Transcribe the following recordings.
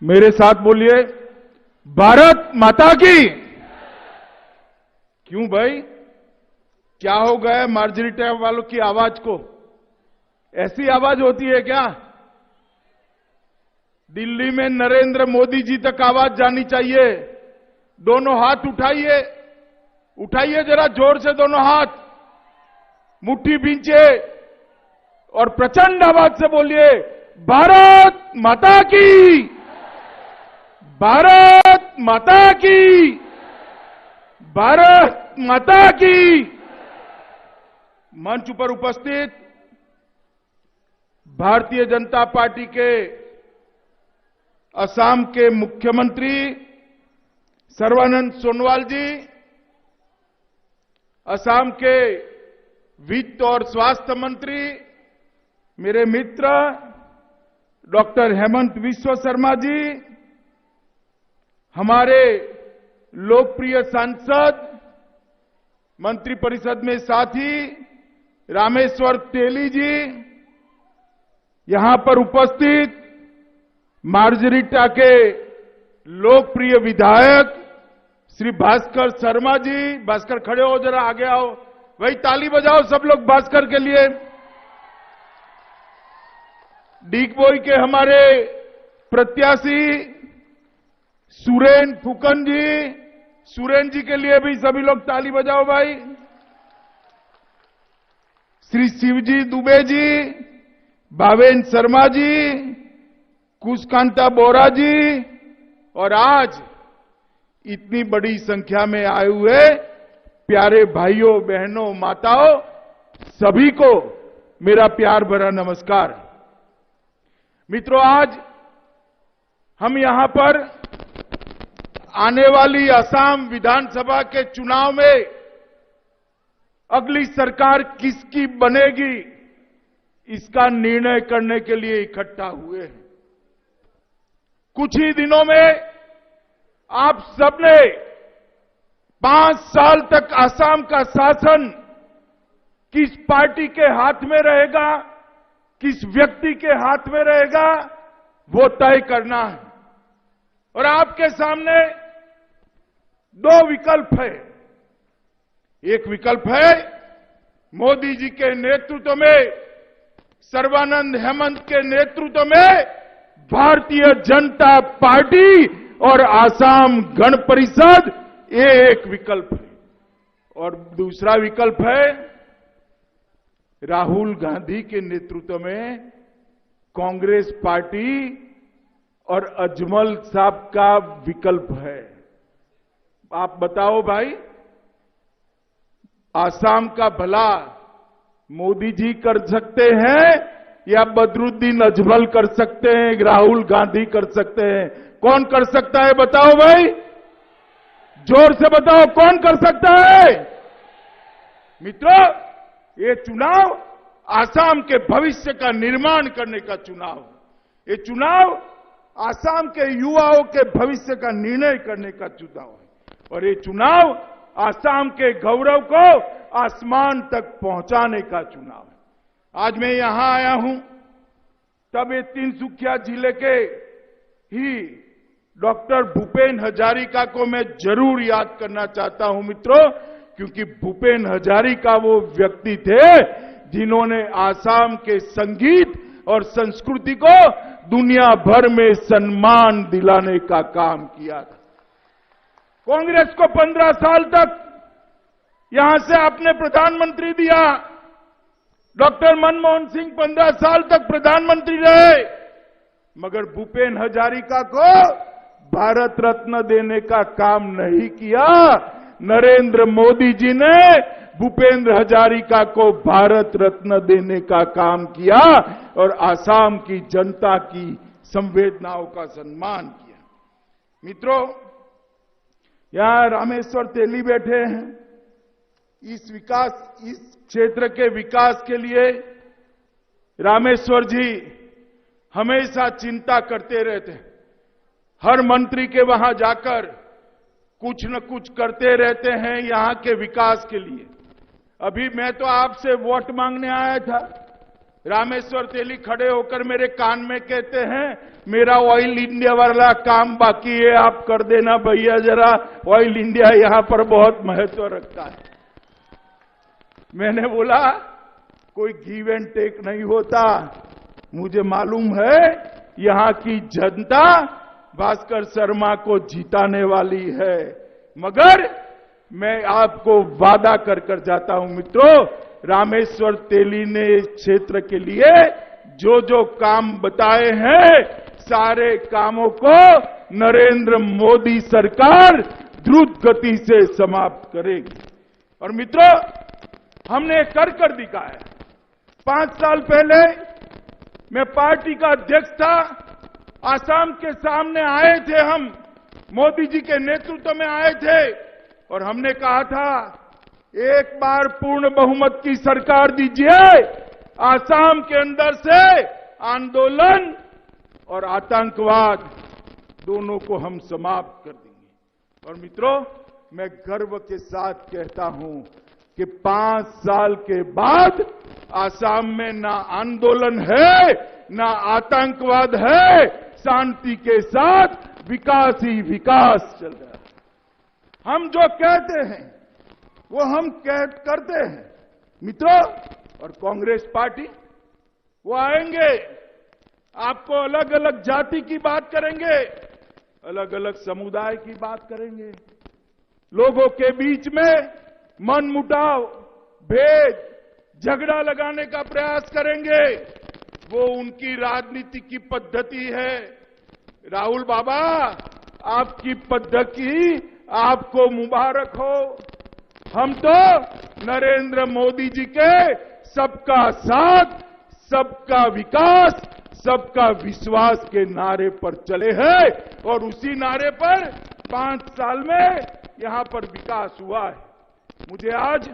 मेरे साथ बोलिए, भारत माता की। क्यों भाई, क्या हो गया मार्जरीटा वालों की आवाज को? ऐसी आवाज होती है क्या? दिल्ली में नरेंद्र मोदी जी तक आवाज जानी चाहिए। दोनों हाथ उठाइए, उठाइए जरा जोर से दोनों हाथ, मुट्ठी भींचे और प्रचंड आवाज से बोलिए, भारत माता की, भारत माता की, भारत माता की। मंच पर उपस्थित भारतीय जनता पार्टी के असम के मुख्यमंत्री सर्बानंद सोनोवाल जी, असम के वित्त और स्वास्थ्य मंत्री मेरे मित्र डॉक्टर हेमंत बिस्वा शर्मा जी, हमारे लोकप्रिय सांसद मंत्रिपरिषद में साथी रामेश्वर तेली जी, यहां पर उपस्थित मार्जरीटा के लोकप्रिय विधायक श्री भास्कर शर्मा जी, भास्कर खड़े हो जरा, आगे आओ भाई, ताली बजाओ सब लोग भास्कर के लिए। डिगबोई के हमारे प्रत्याशी सुरेन फुकन जी, सुरेन जी के लिए भी सभी लोग ताली बजाओ भाई। श्री शिवजी दुबे जी, भावेन शर्मा जी, कुशकांता बोरा जी, और आज इतनी बड़ी संख्या में आए हुए प्यारे भाइयों बहनों माताओं, सभी को मेरा प्यार भरा नमस्कार। मित्रों, आज हम यहां पर आने वाली असम विधानसभा के चुनाव में अगली सरकार किसकी बनेगी, इसका निर्णय करने के लिए इकट्ठा हुए हैं। कुछ ही दिनों में आप सबने 5 साल तक असम का शासन किस पार्टी के हाथ में रहेगा, किस व्यक्ति के हाथ में रहेगा, वो तय करना है। और आपके सामने 2 विकल्प है। एक विकल्प है मोदी जी के नेतृत्व में, सर्बानंद हेमंत के नेतृत्व में भारतीय जनता पार्टी और आसाम गण परिषद, ये एक विकल्प है। और दूसरा विकल्प है राहुल गांधी के नेतृत्व में कांग्रेस पार्टी और अजमल साहब का विकल्प है। आप बताओ भाई, आसाम का भला मोदी जी कर सकते हैं या बदरुद्दीन अजमल कर सकते हैं, राहुल गांधी कर सकते हैं? कौन कर सकता है बताओ भाई, जोर से बताओ, कौन कर सकता है? मित्रों, ये चुनाव आसाम के भविष्य का निर्माण करने का चुनाव, ये चुनाव आसाम के युवाओं के भविष्य का निर्णय करने का चुनाव है। और ये चुनाव आसाम के गौरव को आसमान तक पहुंचाने का चुनाव है। आज मैं यहां आया हूं, तब ये तिनसुकिया जिले के ही डॉक्टर भूपेन हजारिका को मैं जरूर याद करना चाहता हूं मित्रों, क्योंकि भूपेन हजारिका वो व्यक्ति थे जिन्होंने आसाम के संगीत और संस्कृति को दुनिया भर में सम्मान दिलाने का काम किया था। कांग्रेस को 15 साल तक यहां से आपने प्रधानमंत्री दिया, डॉक्टर मनमोहन सिंह 15 साल तक प्रधानमंत्री रहे, मगर भूपेन हजारिका को भारत रत्न देने का काम नहीं किया। नरेंद्र मोदी जी ने भूपेंद्र हजारिका को भारत रत्न देने का काम किया और आसाम की जनता की संवेदनाओं का सम्मान किया। मित्रों, यहां रामेश्वर तेली बैठे हैं। इस क्षेत्र के विकास के लिए रामेश्वर जी हमेशा चिंता करते रहते हैं। हर मंत्री के वहां जाकर कुछ न कुछ करते रहते हैं यहां के विकास के लिए। अभी मैं तो आपसे वोट मांगने आया था, रामेश्वर तेली खड़े होकर मेरे कान में कहते हैं मेरा ऑयल इंडिया वाला काम बाकी है, आप कर देना भैया जरा, ऑयल इंडिया यहां पर बहुत महत्व रखता है। मैंने बोला कोई गिव एंड टेक नहीं होता, मुझे मालूम है यहां की जनता भास्कर शर्मा को जिताने वाली है, मगर मैं आपको वादा कर कर जाता हूं मित्रों, रामेश्वर तेली ने इस क्षेत्र के लिए जो जो काम बताए हैं सारे कामों को नरेंद्र मोदी सरकार द्रुत गति से समाप्त करेगी। और मित्रों, हमने कर दिखाया। 5 साल पहले मैं पार्टी का अध्यक्ष था, आसाम के सामने आए थे, हम मोदी जी के नेतृत्व में आए थे और हमने कहा था एक बार पूर्ण बहुमत की सरकार दीजिए, आसाम के अंदर से आंदोलन और आतंकवाद दोनों को हम समाप्त कर देंगे। और मित्रों, मैं गर्व के साथ कहता हूं कि 5 साल के बाद आसाम में ना आंदोलन है ना आतंकवाद है, शांति के साथ विकास ही विकास चल रहा है। हम जो कहते हैं वो हम करते हैं मित्रों। और कांग्रेस पार्टी वो आएंगे, आपको अलग अलग जाति की बात करेंगे, अलग अलग समुदाय की बात करेंगे, लोगों के बीच में मनमुटाव, भेद, झगड़ा लगाने का प्रयास करेंगे। वो उनकी राजनीति की पद्धति है। राहुल बाबा, आपकी पद्धति आपको मुबारक हो। हम तो नरेंद्र मोदी जी के सबका साथ, सबका विकास, सबका विश्वास के नारे पर चले हैं और उसी नारे पर 5 साल में यहां पर विकास हुआ है। मुझे आज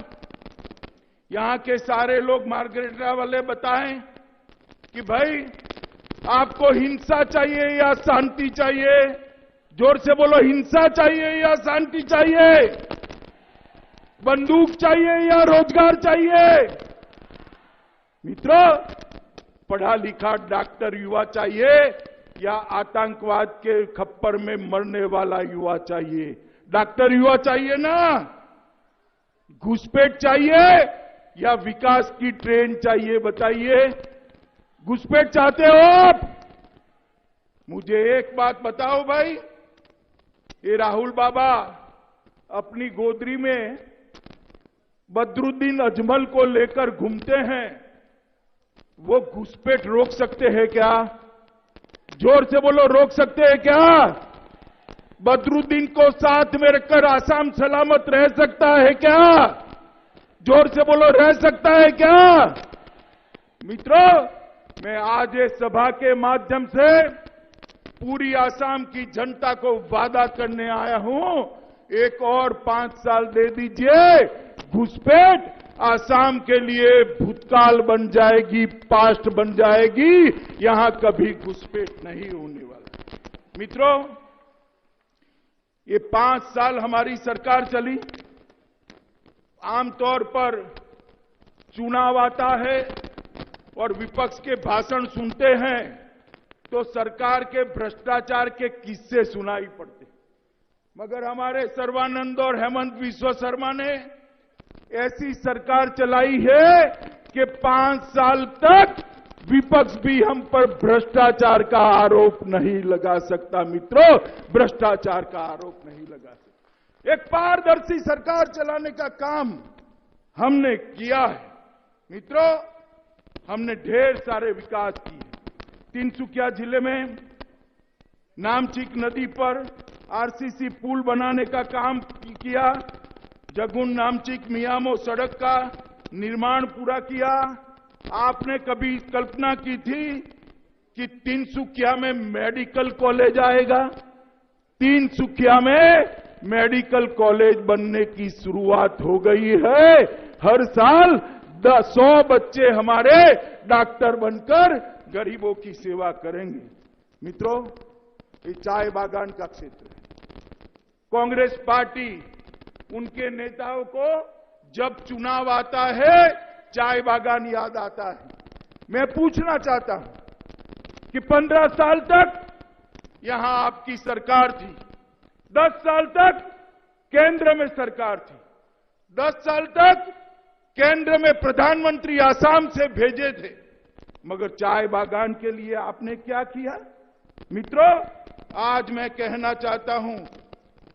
यहां के सारे लोग मार्गरेटा वाले बताएं कि भाई आपको हिंसा चाहिए या शांति चाहिए? जोर से बोलो, हिंसा चाहिए या शांति चाहिए? बंदूक चाहिए या रोजगार चाहिए? मित्रों, पढ़ा लिखा डॉक्टर युवा चाहिए या आतंकवाद के खप्पर में मरने वाला युवा चाहिए? डॉक्टर युवा चाहिए ना? घुसपैठ चाहिए या विकास की ट्रेन चाहिए? बताइए, घुसपैठ चाहते हो आप? मुझे एक बात बताओ भाई, ये राहुल बाबा अपनी गोदरी में बदरुद्दीन अजमल को लेकर घूमते हैं, वो घुसपैठ रोक सकते हैं क्या? जोर से बोलो, रोक सकते हैं क्या? बदरुद्दीन को साथ में रखकर आसाम सलामत रह सकता है क्या? जोर से बोलो, रह सकता है क्या? मित्रों, मैं आज इस सभा के माध्यम से पूरी आसाम की जनता को वादा करने आया हूं, एक और 5 साल दे दीजिए, घुसपैठ आसाम के लिए भूतकाल बन जाएगी, पास्ट बन जाएगी, यहां कभी घुसपैठ नहीं होने वाला। मित्रों, ये 5 साल हमारी सरकार चली। आमतौर पर चुनाव आता है और विपक्ष के भाषण सुनते हैं तो सरकार के भ्रष्टाचार के किस्से सुनाई पड़ते, मगर हमारे सर्बानंद और हेमंत बिस्वा शर्मा ने ऐसी सरकार चलाई है कि 5 साल तक विपक्ष भी हम पर भ्रष्टाचार का आरोप नहीं लगा सकता। मित्रों, भ्रष्टाचार का आरोप नहीं लगा सकता। एक पारदर्शी सरकार चलाने का काम हमने किया है। मित्रों, हमने ढेर सारे विकास किए। तिनसुकिया जिले में नामचिक नदी पर आरसीसी पुल बनाने का काम किया, जगुन नामचिक मियामो सड़क का निर्माण पूरा किया। आपने कभी कल्पना की थी कि तिनसुकिया में मेडिकल कॉलेज आएगा? तिनसुकिया में मेडिकल कॉलेज बनने की शुरुआत हो गई है। हर साल 100 बच्चे हमारे डॉक्टर बनकर गरीबों की सेवा करेंगे। मित्रों, ये चाय बागान का क्षेत्र है। कांग्रेस पार्टी, उनके नेताओं को जब चुनाव आता है चाय बागान याद आता है। मैं पूछना चाहता हूं कि 15 साल तक यहां आपकी सरकार थी, 10 साल तक केंद्र में सरकार थी, 10 साल तक केंद्र में प्रधानमंत्री आसाम से भेजे थे, मगर चाय बागान के लिए आपने क्या किया? मित्रों, आज मैं कहना चाहता हूं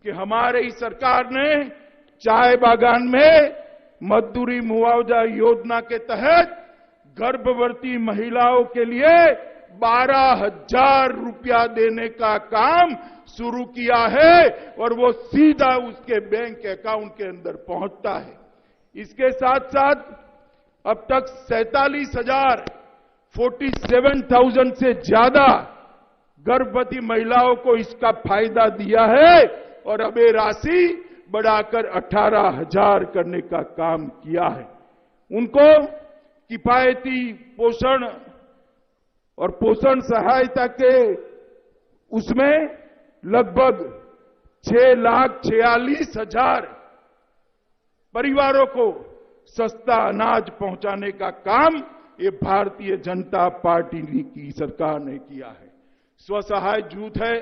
कि हमारी सरकार ने चाय बागान में मजदूरी मुआवजा योजना के तहत गर्भवती महिलाओं के लिए 12,000 रुपया देने का काम शुरू किया है और वो सीधा उसके बैंक अकाउंट के अंदर पहुंचता है। इसके साथ साथ अब तक 47,000 से ज्यादा गर्भवती महिलाओं को इसका फायदा दिया है और अब ये राशि बढ़ाकर 18,000 करने का काम किया है। उनको किफायती पोषण और पोषण सहायता के उसमें लगभग 6,46,000 परिवारों को सस्ता अनाज पहुंचाने का काम ये भारतीय जनता पार्टी की सरकार ने किया है। स्वसहाय जूथ है,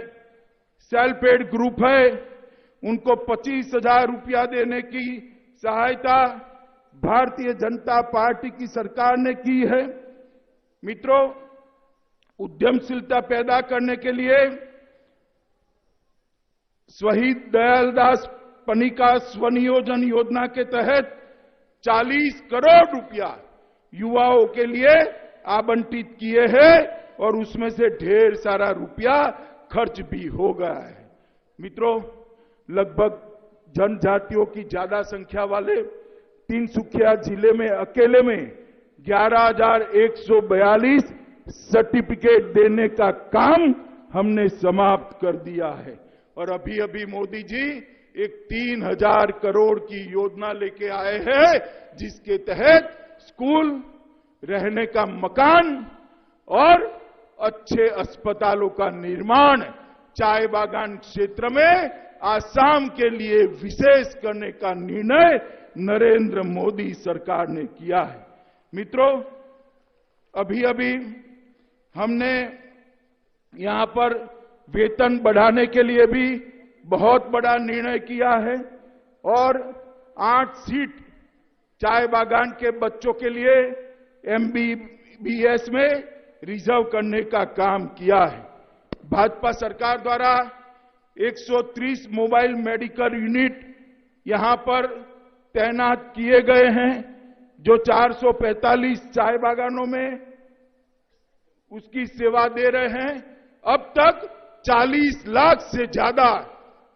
सेल्फ हेल्प ग्रुप है, उनको 25,000 रुपया देने की सहायता भारतीय जनता पार्टी की सरकार ने की है। मित्रों, उद्यमशीलता पैदा करने के लिए शहीद दयालदास पनिका स्वनियोजन योजना के तहत 40 करोड़ रुपया युवाओं के लिए आवंटित किए हैं और उसमें से ढेर सारा रुपया खर्च भी हो गया है। मित्रों, लगभग जनजातियों की ज्यादा संख्या वाले तिनसुकिया जिले में अकेले में 11,142 सर्टिफिकेट देने का काम हमने समाप्त कर दिया है और अभी अभी मोदी जी एक 3,000 करोड़ की योजना लेके आए हैं जिसके तहत स्कूल, रहने का मकान और अच्छे अस्पतालों का निर्माण चाय बागान क्षेत्र में आसाम के लिए विशेष करने का निर्णय नरेंद्र मोदी सरकार ने किया है। मित्रों, अभी अभी हमने यहां पर वेतन बढ़ाने के लिए भी बहुत बड़ा निर्णय किया है और 8 सीट चाय बागान के बच्चों के लिए MBBS में रिजर्व करने का काम किया है। भाजपा सरकार द्वारा 130 मोबाइल मेडिकल यूनिट यहां पर तैनात किए गए हैं जो 445 चाय बागानों में उसकी सेवा दे रहे हैं। अब तक 40 लाख से ज्यादा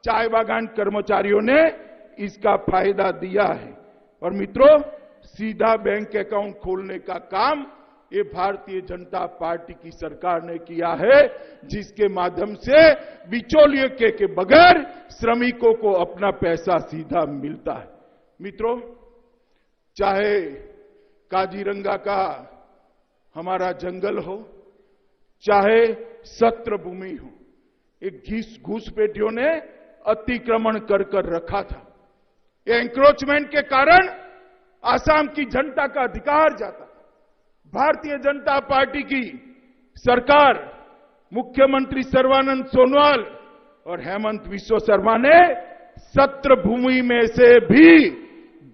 चाय बागान कर्मचारियों ने इसका फायदा दिया है और मित्रों, सीधा बैंक अकाउंट खोलने का काम ये भारतीय जनता पार्टी की सरकार ने किया है जिसके माध्यम से बिचौलिए के बगैर श्रमिकों को अपना पैसा सीधा मिलता है। मित्रों, चाहे काजीरंगा का हमारा जंगल हो, चाहे सत्र भूमि हो, एक घुसपैठियों ने अतिक्रमण कर रखा था। ये एंक्रोचमेंट के कारण आसाम की जनता का अधिकार जाता। भारतीय जनता पार्टी की सरकार, मुख्यमंत्री सर्बानंद सोनोवाल और हेमंत बिस्वा शर्मा ने सत्र भूमि में से भी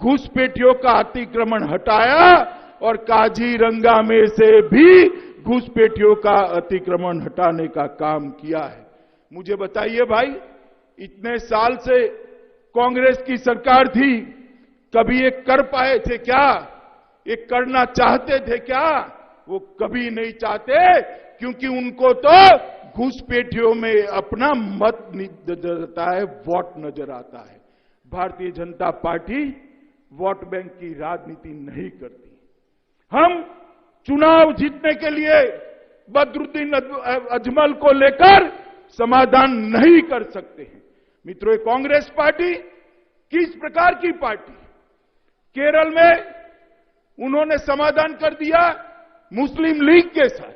घुसपैठियों का अतिक्रमण हटाया और काजीरंगा में से भी घुसपैठियों का अतिक्रमण हटाने का काम किया है। मुझे बताइए भाई, इतने साल से कांग्रेस की सरकार थी, कभी ये कर पाए थे क्या? ये करना चाहते थे क्या? वो कभी नहीं चाहते क्योंकि उनको तो घुसपैठियों में अपना मत नजर आता है, वोट नजर आता है। Bharatiya Janata party vote bank की राजनीति नहीं करती। हम चुनाव जीतने के लिए बदरुद्दीन अजमल को लेकर समाधान नहीं कर सकते हैं। मित्रों, कांग्रेस पार्टी किस प्रकार की पार्टी? केरल में उन्होंने समाधान कर दिया मुस्लिम लीग के साथ,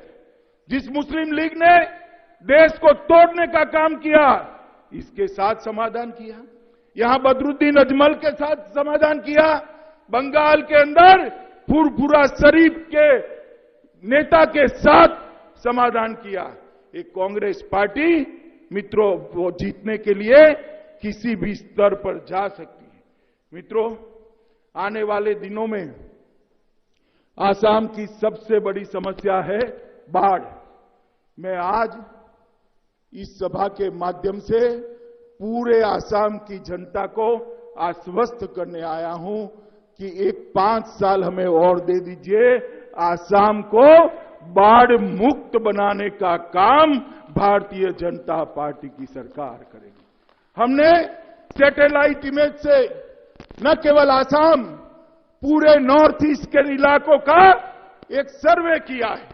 जिस मुस्लिम लीग ने देश को तोड़ने का काम किया, इसके साथ समाधान किया। यहां बदरुद्दीन अजमल के साथ समाधान किया। बंगाल के अंदर फुरफुरा शरीफ के नेता के साथ समाधान किया। एक कांग्रेस पार्टी मित्रों वो जीतने के लिए किसी भी स्तर पर जा सकती है। मित्रों, आने वाले दिनों में आसाम की सबसे बड़ी समस्या है बाढ़। मैं आज इस सभा के माध्यम से पूरे आसाम की जनता को आश्वस्त करने आया हूं कि एक 5 साल हमें और दे दीजिए, आसाम को बाढ़ मुक्त बनाने का काम भारतीय जनता पार्टी की सरकार करेगी। हमने सैटेलाइट इमेज से न केवल आसाम, पूरे नॉर्थ ईस्ट के इलाकों का एक सर्वे किया है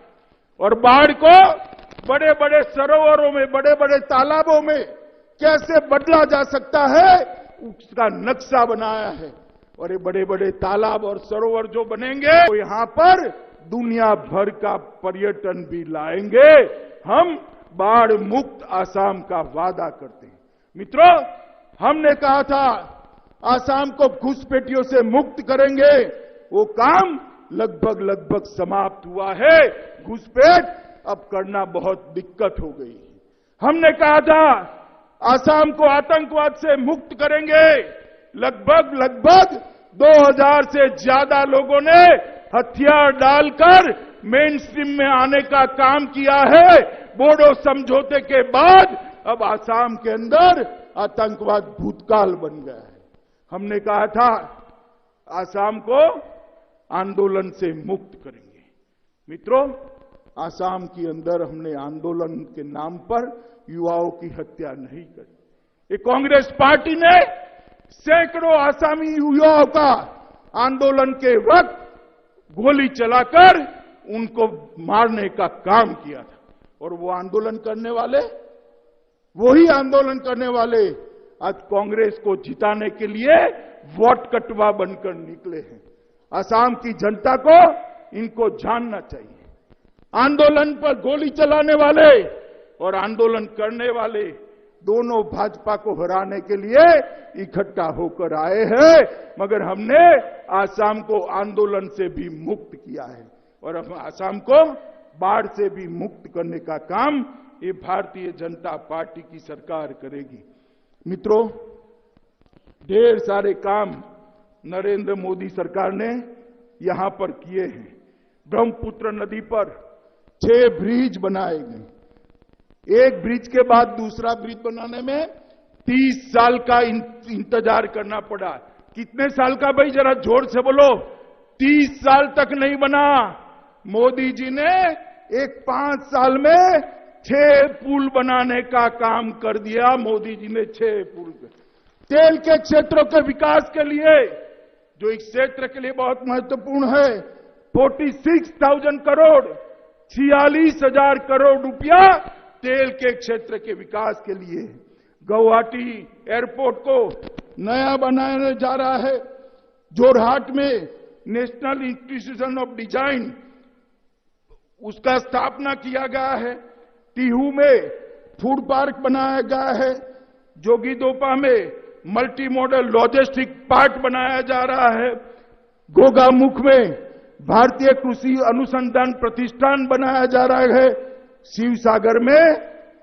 और बाढ़ को बड़े बड़े सरोवरों में, बड़े बड़े तालाबों में कैसे बदला जा सकता है उसका नक्शा बनाया है। और ये बड़े बड़े तालाब और सरोवर जो बनेंगे तो यहां पर दुनिया भर का पर्यटन भी लाएंगे। हम बाढ़ मुक्त आसाम का वादा करते हैं। मित्रों, हमने कहा था आसाम को घुसपैठियों से मुक्त करेंगे, वो काम लगभग समाप्त हुआ है। घुसपैठ अब करना बहुत दिक्कत हो गई है। हमने कहा था आसाम को आतंकवाद से मुक्त करेंगे, लगभग 2000 से ज्यादा लोगों ने हथियार डालकर मेन स्ट्रीम में आने का काम किया है। बोडो समझौते के बाद अब आसाम के अंदर आतंकवाद भूतकाल बन गया है। हमने कहा था आसाम को आंदोलन से मुक्त करेंगे। मित्रों, आसाम के अंदर हमने आंदोलन के नाम पर युवाओं की हत्या नहीं करी। ये कांग्रेस पार्टी ने सैकड़ों आसामी युवाओं का आंदोलन के वक्त गोली चलाकर उनको मारने का काम किया था। और वो आंदोलन करने वाले आज कांग्रेस को जिताने के लिए वोट कटवा बनकर निकले हैं। आसाम की जनता को इनको जानना चाहिए। आंदोलन पर गोली चलाने वाले और आंदोलन करने वाले दोनों भाजपा को हराने के लिए इकट्ठा होकर आए हैं, मगर हमने आसाम को आंदोलन से भी मुक्त किया है और हम आसाम को बाढ़ से भी मुक्त करने का काम ये भारतीय जनता पार्टी की सरकार करेगी। मित्रों, ढेर सारे काम नरेंद्र मोदी सरकार ने यहां पर किए हैं। ब्रह्मपुत्र नदी पर 6 ब्रिज बनाए गए। एक ब्रिज के बाद दूसरा ब्रिज बनाने में 30 साल का इंतजार करना पड़ा। कितने साल का भाई, जरा जोर से बोलो। 30 साल तक नहीं बना। मोदी जी ने एक 5 साल में 6 पुल बनाने का काम कर दिया। मोदी जी ने 6 पुल। तेल के क्षेत्रों के विकास के लिए, जो इस क्षेत्र के लिए बहुत महत्वपूर्ण है, 46,000 करोड़, 46,000 करोड़ रुपया तेल के क्षेत्र के विकास के लिए। गुवाहाटी एयरपोर्ट को नया बनाने जा रहा है। जोरहाट में नेशनल इंस्टीट्यूशन ऑफ डिजाइन उसका स्थापना किया गया है। टीहू में फूड पार्क बनाया गया है। जोगीदोपा में मल्टी मॉडल लॉजिस्टिक पार्क बनाया जा रहा है। गोगामुख में भारतीय कृषि अनुसंधान प्रतिष्ठान बनाया जा रहा है। शिवसागर में,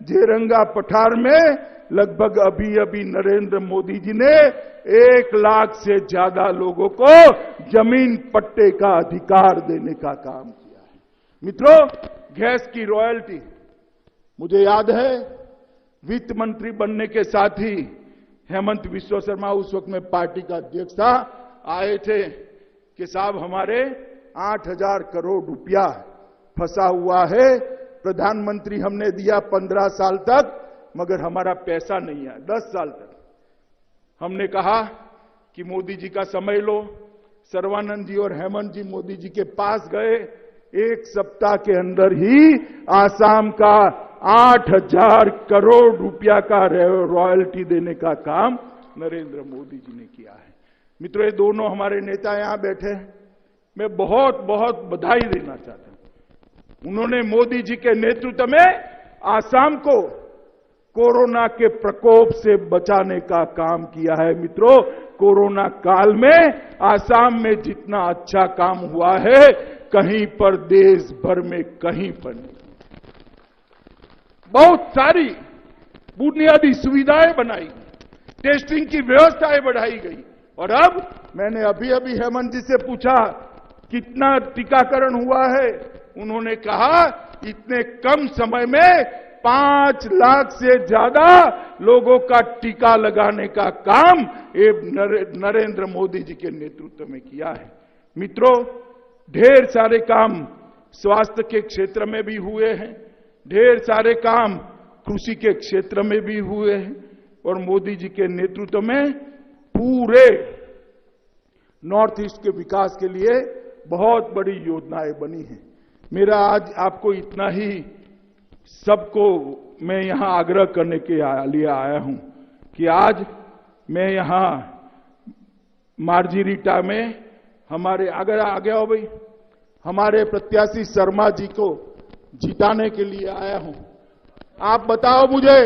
जेरंगा पठार में लगभग अभी नरेंद्र मोदी जी ने 1 लाख से ज्यादा लोगों को जमीन पट्टे का अधिकार देने का काम किया है। मित्रों, गैस की रॉयल्टी, मुझे याद है वित्त मंत्री बनने के साथ ही हेमंत बिस्वा शर्मा उस वक्त में पार्टी का अध्यक्ष था, आए थे कि साहब हमारे 8,000 करोड़ रुपया फंसा हुआ है। प्रधानमंत्री हमने दिया 15 साल तक, मगर हमारा पैसा नहीं आया 10 साल तक। हमने कहा कि मोदी जी का समय लो। सर्बानंद जी और हेमंत जी मोदी जी के पास गए। 1 सप्ताह के अंदर ही आसाम का 8,000 करोड़ रुपया का रॉयल्टी देने का काम नरेंद्र मोदी जी ने किया है। मित्रों, ये दोनों हमारे नेता यहां बैठे हैं, मैं बहुत बहुत बधाई देना चाहता हूं। उन्होंने मोदी जी के नेतृत्व में आसाम को कोरोना के प्रकोप से बचाने का काम किया है। मित्रों, कोरोना काल में आसाम में जितना अच्छा काम हुआ है, कहीं पर देश भर में कहीं पर नहीं। बहुत सारी बुनियादी सुविधाएं बनाई, टेस्टिंग की व्यवस्थाएं बढ़ाई गई। और अब मैंने अभी अभी हेमंत जी से पूछा कितना टीकाकरण हुआ है, उन्होंने कहा इतने कम समय में 5 लाख से ज्यादा लोगों का टीका लगाने का काम ये नरेंद्र मोदी जी के नेतृत्व में किया है। मित्रों, ढेर सारे काम स्वास्थ्य के क्षेत्र में भी हुए हैं, ढेर सारे काम कृषि के क्षेत्र में भी हुए हैं और मोदी जी के नेतृत्व में पूरे नॉर्थ ईस्ट के विकास के लिए बहुत बड़ी योजनाएं बनी हैं। मेरा आज आपको इतना ही सबको मैं यहां आग्रह करने के लिए आया हूं कि आज मैं यहां मार्जिरीटा में हमारे अगर आ गया हो भाई, हमारे प्रत्याशी शर्मा जी को जिताने के लिए आया हूं। आप बताओ मुझे,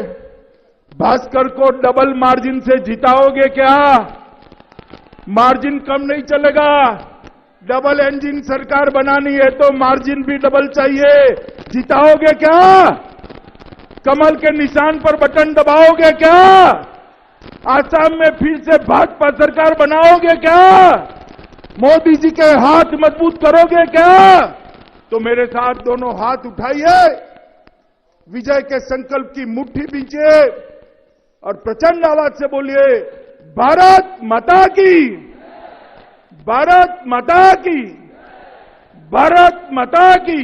भास्कर को डबल मार्जिन से जिताओगे क्या? मार्जिन कम नहीं चलेगा। डबल इंजन सरकार बनानी है तो मार्जिन भी डबल चाहिए। जिताओगे क्या? कमल के निशान पर बटन दबाओगे क्या? आसाम में फिर से भाजपा सरकार बनाओगे क्या? मोदी जी के हाथ मजबूत करोगे क्या? तो मेरे साथ दोनों हाथ उठाइए, विजय के संकल्प की मुट्ठी बींचिए और प्रचंड आवाज से बोलिए, भारत माता की, भारत माता की, भारत माता की।